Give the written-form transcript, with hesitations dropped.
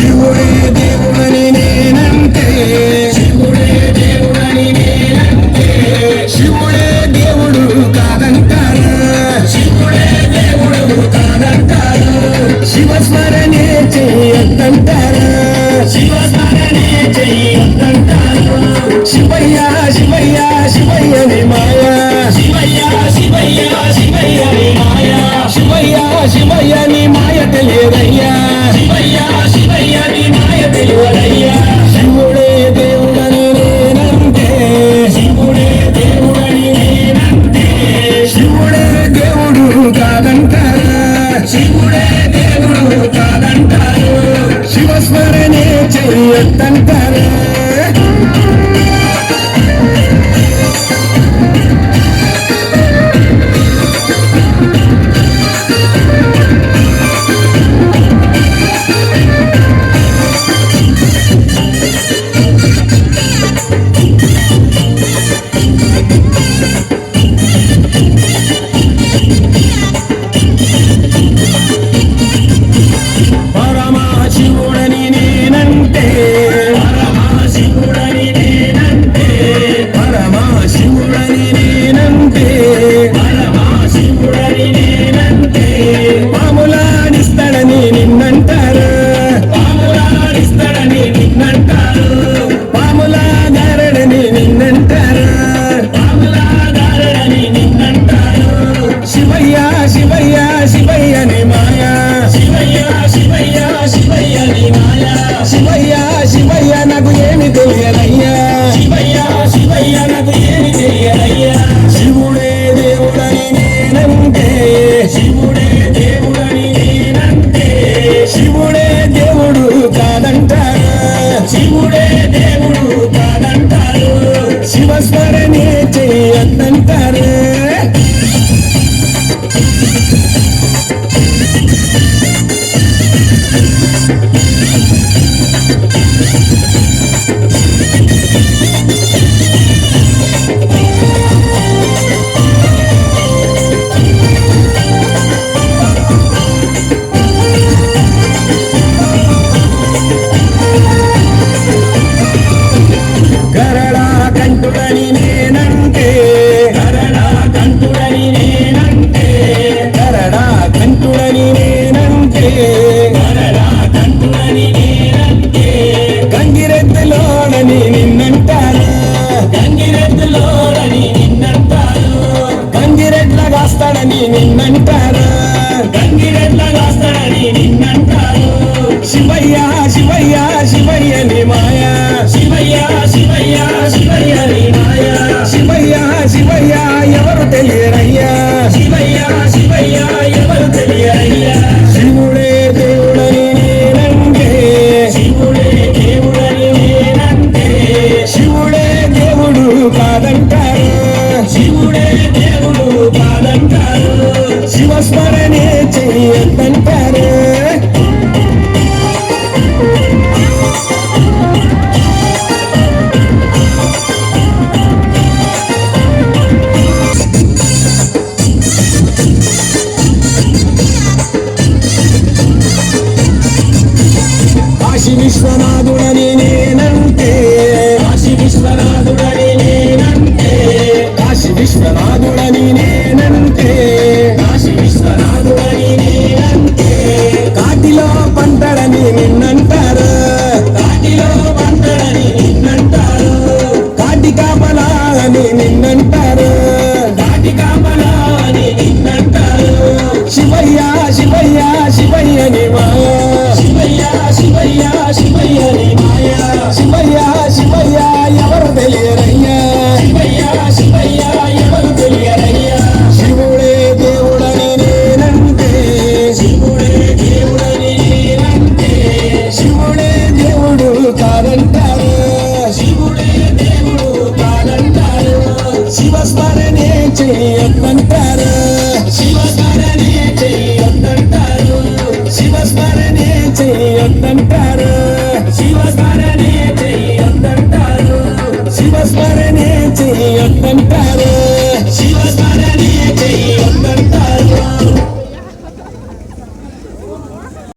శివుడే దేవుడని నేనంటే శివుడే దేవుడు కాదంటారు శివస్మరణే చెయ్యొద్దంటారు శివయ్య శివయ్య శివయ్యని మాయా శివయ్య శివయ్యని మాయ తెలియదయ్యా శివుడే దేవుడని నేనంటే శివుడే దేవుడు కాదంటారు శివస్మరణే చెయ్యొద్దంటారు పరమశివుడని నేనంటే పాములాడిస్తాడని నిన్నంటారు పాములాగారడని నిన్నంటారు శివయ్య శివయ్య శివయ్యని మాయా శివయ్య శివయ్య నాకు ఏమి తెలియదయ్యా శివుడే దేవుడని నేనంటే శివుడే దేవుడు కాదంటారు శివస్మరణే చెయ్యొద్దంటారు గరళా కంటుడని నేనంటే గరళా కంటుడని నేనంటే గంగిరెద్దులోనని నిన్నంటారు గంగిరెడ్ల కాస్తాడని నిన్నంటారు శివయ్య శివయ్య శివయ్యని మాయా శివయ్య శివయ్య ఎవరు తెలియరయ్యా శివుడే దేవుడని నేనంటే శివుడే దేవుడు కాదంటారు శివస్మరణే చెయ్యొద్దంటారు కాశీ విశ్వనాథుడని నేనంటే కాశీ విశ్వనాథుడని నేనంటే కాటిలో పంటడని నిన్నంటారు కాటి కాపలా అని నిన్నంటారు శివయ్య శివయ్య శివయ్యని మాయా శివయ్య శివయ్య ఎవరు తెలియరయ్యా శివుడే దేవుడని నేనంటే శివుడే దేవుడు కాదంటారు శివస్మరణే చెయ్యొద్దంటారు శివస్మరణే చెయ్యొద్దంటారు